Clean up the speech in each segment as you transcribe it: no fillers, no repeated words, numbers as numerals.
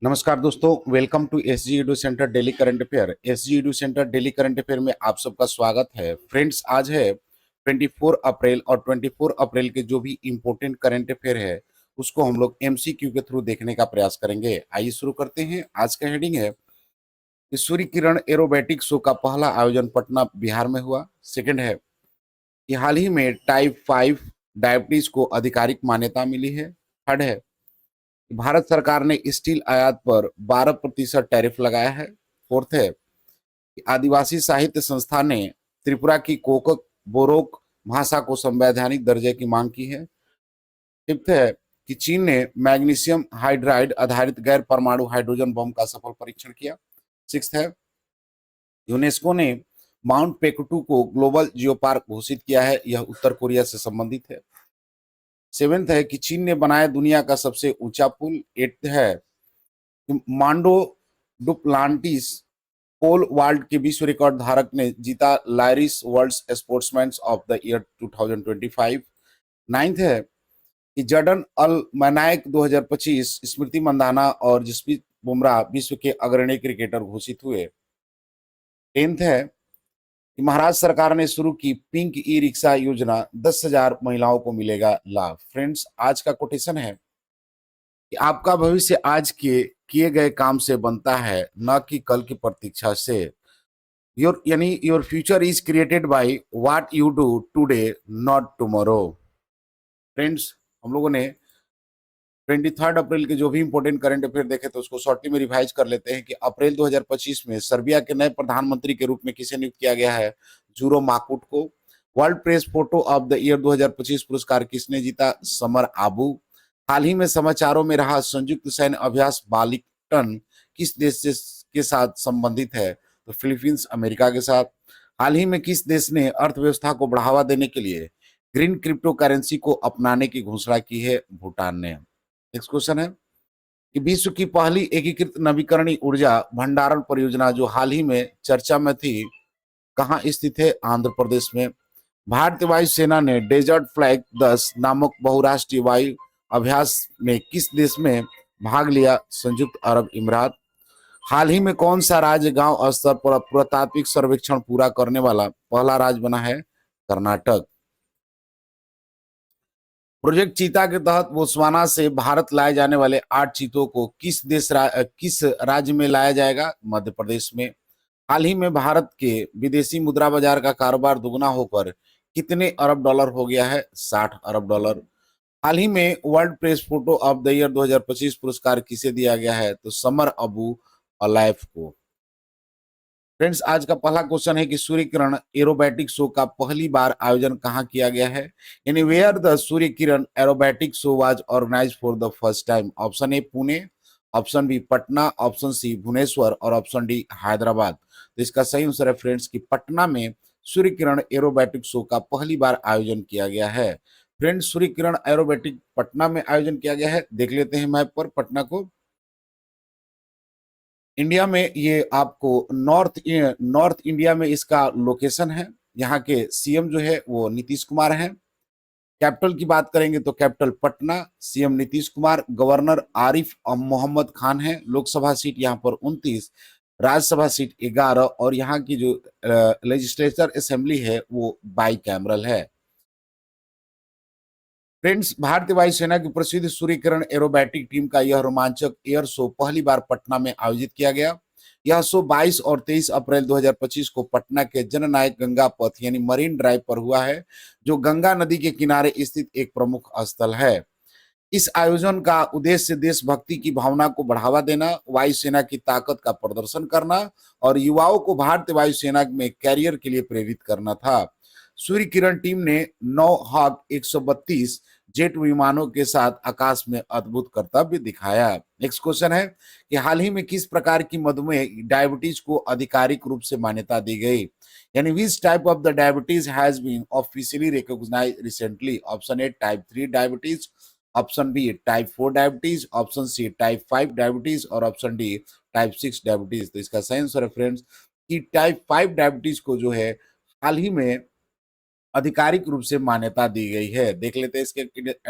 नमस्कार दोस्तों, welcome to SG edu centre daily current affair. SG edu centre daily current affair में आप सबका स्वागत है। फ्रेंड्स, आज है 24 अप्रैल और 24 अप्रैल के जो भी इम्पोर्टेंट करंट अफेयर है उसको हम लोग एमसीक्यू के थ्रू देखने का प्रयास करेंगे। आइए शुरू करते हैं। आज का हेडिंग है कि सूर्य किरण एरोबेटिक शो का पहला आयोजन पटना बिहार में हुआ। सेकंड है कि हाल ही में टाइप 5 डायबिटीज को आधिकारिक मान्यता मिली है। थर्ड है भारत सरकार ने स्टील आयात पर 12% टैरिफ लगाया है। फोर्थ है कि आदिवासी साहित्य संस्था ने त्रिपुरा की कोकक बोरोक भाषा को संवैधानिक दर्जे की मांग की है। फिफ्थ है कि चीन ने मैग्नीशियम हाइड्राइड आधारित गैर परमाणु हाइड्रोजन बम का सफल परीक्षण किया। सिक्स्थ है यूनेस्को ने माउंट पेकुटू को ग्लोबल जियो पार्क घोषित किया है। यह उत्तर कोरिया से संबंधित है। सेवेंथ है कि चीन ने बनाया दुनिया का सबसे ऊंचा पुल। एट्थ है मांडो डुप्लांटिस पोल वाल्ट के विश्व रिकॉर्ड धारक ने जीता Laureus world sportsman of the year 2025। Ninth है कि जर्डन अल मैनायक 2025 स्मृति मंदाना और जसप्रीत बुमराह विश्व के अग्रणी क्रिकेटर घोषित हुए। टेंथ है कि महाराष्ट्र सरकार ने शुरू की पिंक ई रिक्शा योजना, 10,000 महिलाओं को मिलेगा लाभ। फ्रेंड्स, आज का कोटेशन है कि आपका भविष्य आज के किए गए काम से बनता है, न कि कल की प्रतीक्षा से। योर यानी your future is created by what you do today, not tomorrow. Friends, हम लोगों ने 23 अप्रैल के जो भी इंपॉर्टेंट करंट अफेयर देखे तो उसको शॉर्टली में रिवाइज कर लेते हैं कि अप्रैल 2025 में सर्बिया के नए प्रधानमंत्री के रूप में किसे नियुक्त किया गया है? जूरो माकुट को। World press photo of the year 2025 पुरस्कार किसने जीता? समर आबू। हाल ही में समाचारों में रहा संयुक्त सैन्य अभ्यास बालिकटन किस देश के साथ संबंधित है? तो फिलीपींस अमेरिका के साथ। हाल ही में किस देश ने अर्थव्यवस्था को बढ़ावा देने के लिए ग्रीन क्रिप्टो करेंसी को अपनाने की घोषणा की है? भूटान ने। नेक्स्ट क्वेश्चन है कि विश्व की पहली एकीकृत नवीकरणीय ऊर्जा भंडारण परियोजना जो हाल ही में चर्चा में थी, कहाँ स्थित है? आंध्र प्रदेश में। भारतीय वायुसेना ने डेजर्ट फ्लैग 10 नामक बहुराष्ट्रीय वायु अभ्यास में किस देश में भाग लिया? संयुक्त अरब इमारात। हाल ही में कौन सा राज्य गांव स्तर पर पुरातात्विक सर्वेक्षण पूरा करने वाला पहला राज्य बना है? कर्नाटक। प्रोजेक्ट चीता के तहत बोत्सवाना से भारत लाए जाने वाले 8 चीतों को किस राज्य में लाया जाएगा? मध्य प्रदेश में। हाल ही में भारत के विदेशी मुद्रा बाजार का कारोबार दुगना होकर कितने अरब डॉलर हो गया है? 60 अरब डॉलर। हाल ही में world press photo of the year 2025 पुरस्कार किसे दिया गया है? तो समर अबू अलाइफ को। फ्रेंड्स, आज का पहला क्वेश्चन है कि सूर्य किरण एरोबैटिक शो का पहली बार आयोजन कहाँ किया गया है? यानी where the Surya Kiran aerobatic show was organised for the first time. Option A Pune, option B Patna, option C Bhubaneswar और ऑप्शन डी हैदराबाद। तो इसका सही आंसर है फ्रेंड्स कि पटना में सूर्य किरण एरोबैटिक शो का पहली बार आयोजन किया गया है। फ्रेंड्स, सूर्य किरण एरोबैटिक पटना में आयोजन किया गया है। देख लेते हैं मैप पर पटना को। इंडिया में ये आपको नॉर्थ इंडिया में इसका लोकेशन है। यहाँ के सीएम जो है वो नीतीश कुमार हैं। कैपिटल की बात करेंगे तो capital Patna, CM Nitish Kumar, governor Arif Mohammad Khan है। लोकसभा सीट यहाँ पर 29, राज्यसभा सीट 11 और यहाँ की जो लेजिस्लेचर असेंबली है वो बाई कैमरल है। फ्रेंड्स, भारतीय वायुसेना की प्रसिद्ध सूर्य किरण एरोबैटिक टीम का यह रोमांचक एयर शो पहली बार पटना में आयोजित किया गया। यह शो 22 और 23 अप्रैल 2025 को पटना के जननायक गंगा पथ यानी मरीन ड्राइव पर हुआ है, जो गंगा नदी के किनारे स्थित एक प्रमुख स्थल है। इस आयोजन का उद्देश्य देशभक्ति की भावना को बढ़ावा देना, वायुसेना की ताकत का प्रदर्शन करना और युवाओं को भारतीय वायुसेना में कैरियर के लिए प्रेरित करना था। सूर्य किरण टीम ने 9 हॉक 132 जेट विमानों के साथ आकाश में अद्भुत कर्तव्य दिखाया। नेक्स्ट क्वेश्चन है कि हाल ही में किस प्रकार की मधुमेह डायबिटीज को आधिकारिक रूप से मान्यता दी गई? यानी which type of the diabetes has been officially recognised recently? Option A type 3 diabetes, option B type 4 diabetes, option C type 5 diabetes और ऑप्शन डी टाइप 6 डायबिटीज। तो इसका सही आंसर है फ्रेंड्स कि टाइप 5 डायबिटीज को जो है हाल ही में आधिकारिक रूप से मान्यता दी गई है। देख लेते हैं इसके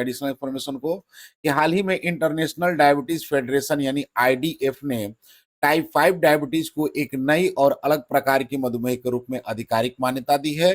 एडिशनल इंफॉर्मेशन को कि हाल ही में इंटरनेशनल डायबिटीज फेडरेशन यानी आईडीएफ ने टाइप 5 डायबिटीज को एक नई और अलग प्रकार की मधुमेह के रूप में आधिकारिक मान्यता दी है।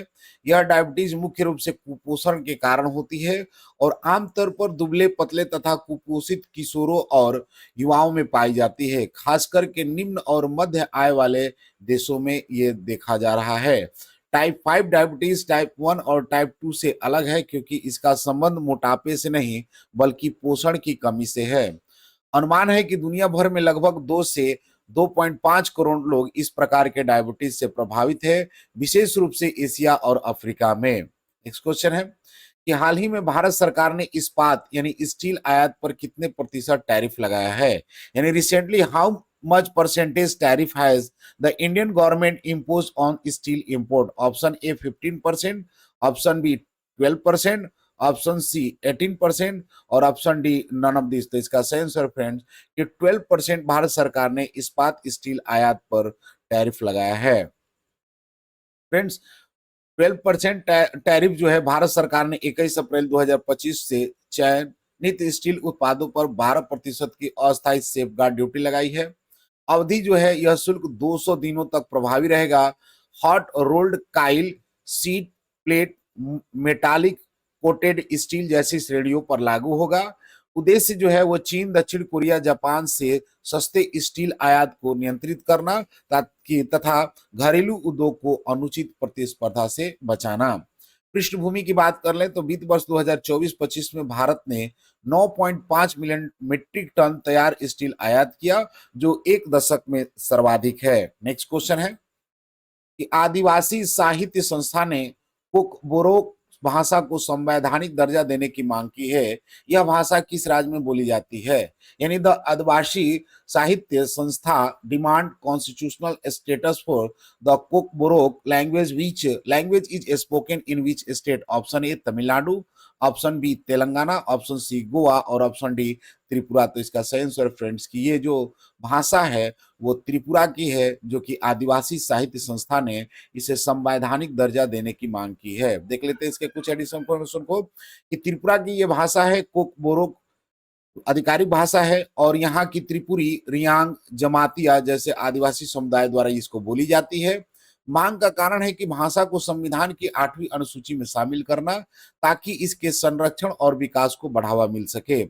यह डायबिटीज मुख्य रूप से कुपोषण के कारण होती है और आमतौर पर दुबले पतले तथा कुपोषित किशोरों और युवाओं में पाई जाती है। खासकर के निम्न और मध्य आय वाले देशों में ये देखा जा रहा है। टाइप 5 डायबिटीज टाइप 1 और टाइप 2 से अलग है क्योंकि इसका संबंध मोटापे से नहीं बल्कि पोषण की कमी से है। अनुमान है कि दुनिया भर में लगभग 2 से 2.5 करोड़ लोग इस प्रकार के डायबिटीज से प्रभावित है, विशेष रूप से एशिया और अफ्रीका में। नेक्स्ट क्वेश्चन है कि हाल ही में भारत सरकार ने इस्पात यानी स्टील आयात पर कितने प्रतिशत टैरिफ लगाया है? यानी recently how much percentage tariff has the Indian government imposed on steel import? Option A 15%, option B 12%, option C 18% और option D none of this. तो इसका सही आंसर फ्रेंड्स कि 12% भारत सरकार ने इस्पात स्टील आयात पर टैरिफ लगाया है। फ्रेंड्स 12% टैरिफ जो है भारत सरकार ने 21 अप्रैल 2025 से चयनित स्टील उत्पादों पर 12% की अस्थायी सेफगार्ड ड्यूटी लगाई है। अवधि जो है यह शुल्क 200 दिनों तक प्रभावी रहेगा। Hot rolled Kyle, seat plate, metallic coated steel जैसी श्रेणियों पर लागू होगा। उद्देश्य जो है वो चीन, दक्षिण कोरिया, जापान से सस्ते स्टील आयात को नियंत्रित करना ताकि तथा घरेलू उद्योग को अनुचित प्रतिस्पर्धा से बचाना। पृष्ठभूमि की बात कर लें तो वित्त वर्ष 2024-25 में भारत ने 9.5 मिलियन मीट्रिक टन तैयार स्टील आयात किया, जो एक दशक में सर्वाधिक है। नेक्स्ट क्वेश्चन है कि आदिवासी साहित्य संस्था ने कुकबोरोक भाषा को संवैधानिक दर्जा देने की मांग की है। यह भाषा किस राज्य में बोली जाती है? यानी the Adivasi Sahitya Sanstha demand constitutional status for the Kokborok language is spoken in which state? Option A Tamil Nadu, option B Telangana, option C Goa और ऑप्शन डी त्रिपुरा। तो इसका सही आंसर फ्रेंड्स की ये जो भाषा है वो त्रिपुरा की है, जो कि आदिवासी साहित्य संस्था ने इसे संवैधानिक दर्जा देने की मांग की है। देख लेते हैं इसके कुछ एडिशनल इंफॉर्मेशन को कि त्रिपुरा की ये भाषा है कोकबोरोक आधिकारिक भाषा है और यहाँ की त्रिपुरी, रियांग, जमातिया जैसे आदिवासी समुदाय द्वारा इसको बोली जाती है। मांग का कारण है कि भाषा को संविधान की 8वीं अनुसूची में शामिल करना ताकि इसके संरक्षण और विकास को बढ़ावा मिल सके।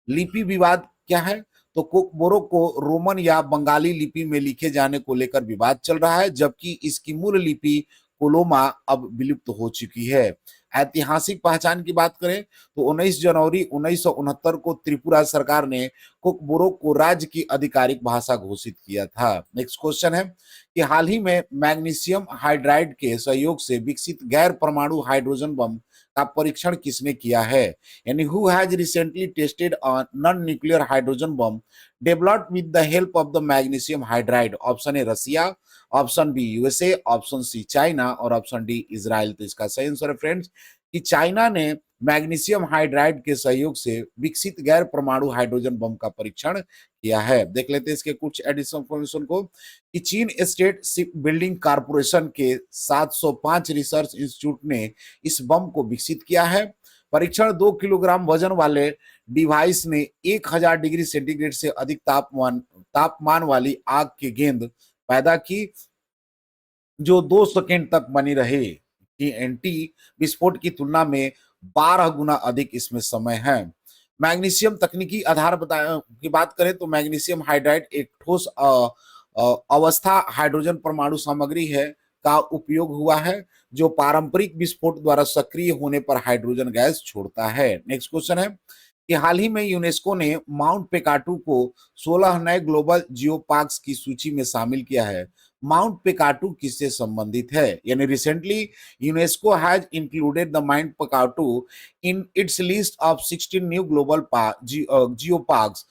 लिपि विवाद क्या है? तो कोकबोरो को रोमन या बंगाली लिपि में लिखे जाने को लेकर विवाद चल रहा है, जबकि इसकी मूल लिपि कोलोमा अब विलुप्त हो चुकी है। ऐतिहासिक पहचान की बात करें तो 19 जनवरी 1969 को त्रिपुरा सरकार ने कोकबोरो को राज्य की आधिकारिक भाषा घोषित किया था। नेक्स्ट क्वेश्चन है कि हाल ही में मैग्नीशियम हाइड्राइड के सहयोग से विकसित गैर परमाणु हाइड्रोजन बम का परीक्षण किसने किया है? यानी who has recently tested a non nuclear hydrogen bomb developed with the help of the magnesium hydride? Option A Russia, option B USA, option C China और ऑप्शन डी इजराइल। तो इसका सही आंसर है फ्रेंड्स कि China ने magnesium hydride के सहयोग से विकसित गैर परमाणु हाइड्रोजन बम का परीक्षण किया है। देख लेते हैं इसके कुछ एडिशनल इंफॉर्मेशन को कि चीन स्टेट शिप बिल्डिंग कारपोरेशन के 705 रिसर्च इंस्टीट्यूट ने इस बम को विकसित किया है। परीक्षण 2 किलोग्राम वजन वाले डिवाइस ने 1000 डिग्री सेंटीग्रेड से अधिक तापमान वाली आग की गेंद पैदा की, जो 2 सेकंड तक बनी रहे। टीएनटी विस्फोट की तुलना में 12 गुना अधिक इसमें समय है। मैग्नीशियम तकनीकी आधार की बात करें तो मैग्नीशियम हाइड्राइड एक ठोस अवस्था हाइड्रोजन परमाणु सामग्री है का उपयोग हुआ है, जो पारंपरिक विस्फोट द्वारा सक्रिय होने पर हाइड्रोजन गैस छोड़ता है। नेक्स्ट क्वेश्चन है कि हाल ही में यूनेस्को ने माउंट पेकाटू को 16 नए ग्लोबल जियो पार्क्स की सूची में शामिल किया है। माउंट पेकाटू किससे संबंधित है? यानी recently UNESCO has included the Mount Paektu in its list of 16 new global geo parks.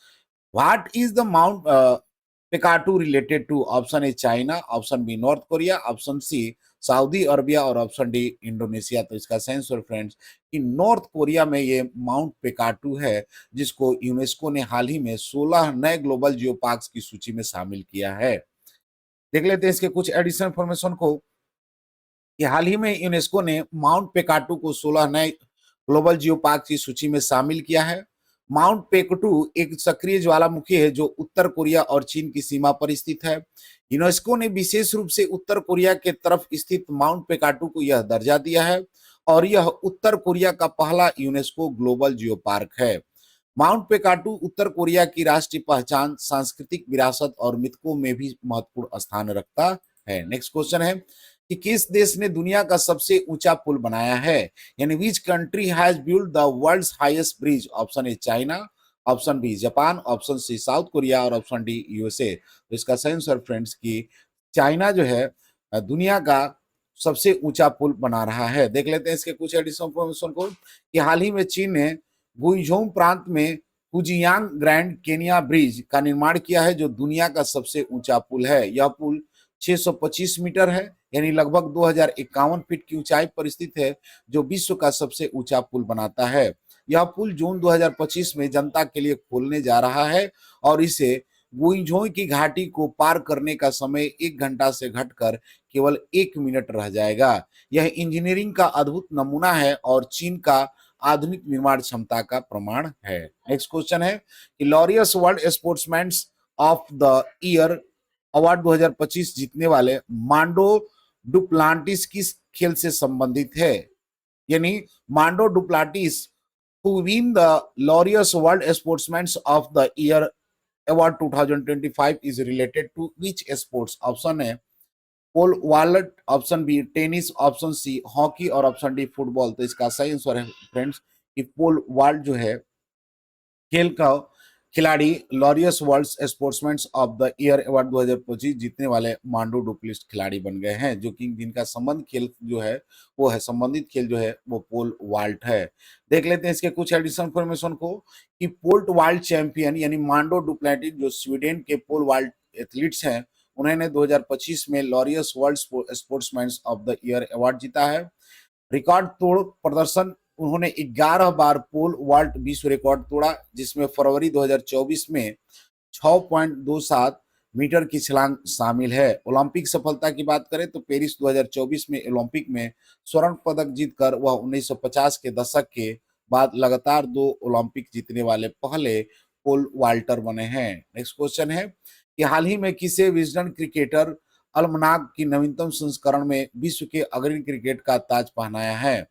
What is the Mount Paektu related to? Option A China, option B North Korea, option C Saudi Arabia और option D Indonesia. तो इसका sense और friends कि north Korea में ये mount पेकाटू है, जिसको UNESCO ने हाल ही में 16 नए ग्लोबल जियो पार्क्स की सूची में शामिल किया है। देख लेते हैं इसके कुछ एडिशनल इंफॉर्मेशन को कि हाल ही में यूनेस्को ने माउंट पेकाटू को 16 नए ग्लोबल जियो पार्क की सूची में शामिल किया है। माउंट पेकाटू एक सक्रिय ज्वालामुखी है जो उत्तर कोरिया और चीन की सीमा पर स्थित है। यूनेस्को ने विशेष रूप से उत्तर कोरिया के तरफ स्थित माउंट पेकाटू को यह दर्जा दिया है और यह उत्तर कोरिया का पहला यूनेस्को ग्लोबल जियो पार्क है। माउंट पेकाटू उत्तर कोरिया की राष्ट्रीय पहचान, सांस्कृतिक विरासत और मिथकों में भी महत्वपूर्ण स्थान रखता है। नेक्स्ट क्वेश्चन है कि किस देश ने दुनिया का सबसे ऊंचा पुल बनाया है, यानी which country has built the world's highest bridge. Option A China, option B Japan, option C South Korea और ऑप्शन डी यूएसए। तो इसका सही आंसर फ्रेंड्स की चाइना जो है दुनिया का सबसे ऊंचा पुल बना रहा है। देख लेते हैं इसके कुछ एडिशनल इंफॉर्मेशन को कि हाल ही में चीन ने गुइझोउ प्रांत में फुजियांग ग्रैंड केनिया ब्रिज का निर्माण किया है जो दुनिया का सबसे ऊंचा पुल है। यह पुल 625 मीटर है, यानी लगभग 2051 फीट की ऊंचाई पर स्थित है, जो विश्व का सबसे ऊंचा पुल बनाता है। यह पुल जून 2025 में जनता के लिए खोलने जा रहा है और इसे गुइझोउ की घाटी को पार करने का समय 1 घंटा से घटकर केवल 1 मिनट रह जाएगा। यह इंजीनियरिंग का अद्भुत नमूना है और चीन का आधुनिक निर्माण क्षमता का प्रमाण है। नेक्स्ट क्वेश्चन है कि Laureus world sportsman of the year award 2025 जीतने वाले मांडो डुप्लांटिस किस खेल से संबंधित है, यानी मांडो Duplantis who win the Laureus World Sportsman of the Year Award 2025 is related to which sports? Option है pole vault, option B tennis, option C hockey और ऑप्शन डी फुटबॉल। तो इसका सही आंसर है फ्रेंड्स कि पोल वॉल्ट जो है खेल का खिलाड़ी Laureus world sportsman of the year award 2025 जीतने वाले मांडो डुप्लिस खिलाड़ी बन गए हैं, जो कि जिनका संबंध खेल जो है वो है संबंधित खेल जो है वो पोल वॉल्ट है। देख लेते हैं इसके कुछ एडिशनल इंफॉर्मेशन को कि पोल वॉल्ट चैंपियन यानी मांडो डुप्लेटिस जो स्वीडन के पोल वॉल्ट एथलीट्स हैं, उन्होंने 2025 में Laureus world sportsman of the year award जीता है। रिकॉर्ड तोड़ प्रदर्शन उन्होंने 11 बार पोल वॉल्ट विश्व रिकॉर्ड तोड़ा, जिसमें फरवरी 2024 में 6.27 मीटर की छलांग शामिल है। ओलंपिक सफलता की बात करें तो पेरिस 2024 में ओलंपिक में स्वर्ण पदक जीतकर वह 1950 के दशक के बाद लगातार 2 ओलंपिक जीतने वाले पहले पोल वॉल्टर बने हैं। नेक्स्ट क्वेश्चन है कि हाल ही में किसे विजडन क्रिकेटर अलमनाक की नवीनतम संस्करण में विश्व के अग्रणी क्रिकेट का ताज पहनाया है,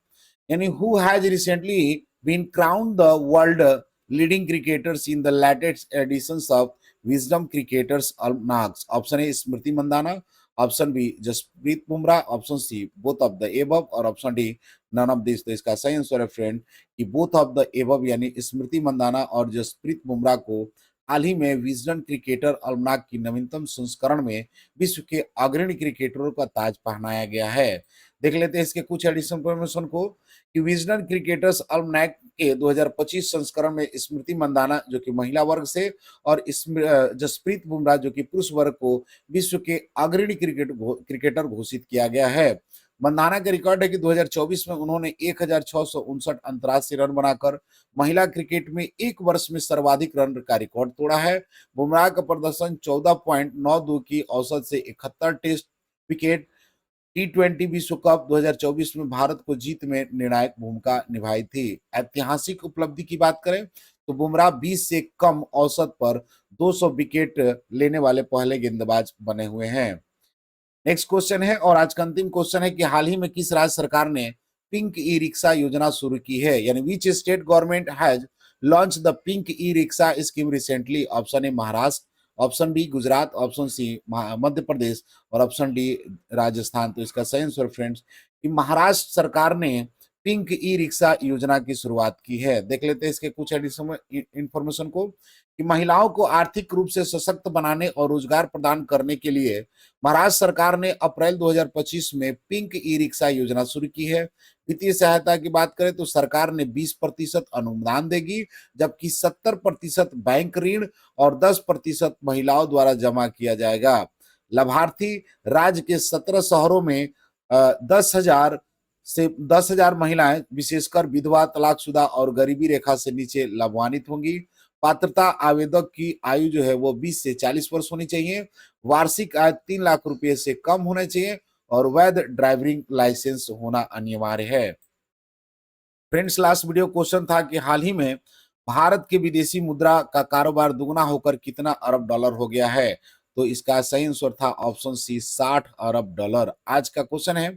यानी who has recently been crowned the world leading cricketers in the latest editions of Wisdom Cricketers Almanacs? Option A Smriti Mandhana, option B Jasprit Bumrah, option C both of the above और option D none of this. तो इसका सही answer है friend कि both of the above यानी स्मृति मंदाना और जसप्रीत बुमराह को हाल ही में विजडन क्रिकेटर अलमनाक की नवीनतम संस्करण में विश्व के अग्रणी क्रिकेटरों का ताज पहनाया गया है। देख लेते हैं इसके कुछ एडिशनल इंफॉर्मेशन को कि विजडन क्रिकेटर्स अलमनाक के 2025 संस्करण में स्मृति मंदाना जो कि महिला वर्ग से और जसप्रीत बुमराह जो कि पुरुष वर्ग को विश्व के अग्रणी क्रिकेटर घोषित किया गया है। मंदाना का रिकॉर्ड है कि 2024 में उन्होंने 1659 अंतर्राष्ट्रीय रन बनाकर महिला क्रिकेट में एक वर्ष में सर्वाधिक रन का रिकॉर्ड तोड़ा है। बुमराह का प्रदर्शन 14.92 की औसत से 71 टेस्ट विकेट T20 विश्व कप 2024 में भारत को जीत में निर्णायक भूमिका निभाई थी। ऐतिहासिक उपलब्धि की बात करें तो बुमराह 20 से कम औसत पर 200 विकेट लेने वाले पहले गेंदबाज बने हुए हैं। नेक्स्ट क्वेश्चन है और आज का अंतिम क्वेश्चन है कि हाल ही में किस राज्य सरकार ने पिंक ई रिक्शा योजना शुरू की है, यानी which state government has launch the pink e rickshaw scheme recently. Option A Maharashtra, option B Gujarat, option C Madhya Pradesh और ऑप्शन डी राजस्थान। तो इसका सही आंसर फ्रेंड्स कि महाराष्ट्र सरकार ने पिंक ई रिक्शा योजना की शुरुआत की है। देख लेते हैं इसके कुछ एडिशनल इंफॉर्मेशन को कि महिलाओं को आर्थिक रूप से सशक्त बनाने और रोजगार प्रदान करने के लिए महाराष्ट्र सरकार ने अप्रैल 2025 में पिंक ई रिक्शा योजना शुरू की है। वित्तीय सहायता की बात करें तो सरकार ने 20% अनुदान देगी, जबकि 70% बैंक ऋण और 10% महिलाओं द्वारा जमा किया जाएगा। लाभार्थी राज्य के 17 शहरों में 10,000 महिलाएं विशेषकर विधवा, तलाकशुदा और गरीबी रेखा से नीचे लाभान्वित होंगी। पात्रता आवेदक की आयु जो है वो 20 से 40 वर्ष होनी चाहिए। वार्षिक आय 3 लाख रुपए से कम होना चाहिए और वैध ड्राइविंग लाइसेंस होना अनिवार्य है। फ्रेंड्स, लास्ट वीडियो क्वेश्चन था कि हाल ही में भारत के विदेशी मुद्रा का कारोबार दुगना होकर कितना अरब डॉलर हो गया है? तो इसका सही आंसर था ऑप्शन सी, 60 अरब डॉलर। आज का क्वेश्चन है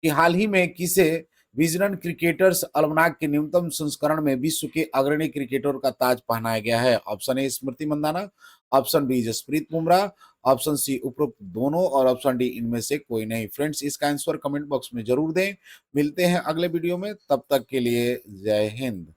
कि हाल ही में किसे विजडन क्रिकेटर्स अलमनाक के न्यूनतम संस्करण में विश्व के अग्रणी क्रिकेटरों का ताज पहनाया गया है? Option A Smriti Mandhana, option B Jasprit Bumrah, option C उपरोक्त दोनों और ऑप्शन डी इनमें से कोई नहीं। फ्रेंड्स, इसका आंसर कमेंट बॉक्स में जरूर दें। मिलते हैं अगले वीडियो में, तब तक के लिए जय हिंद।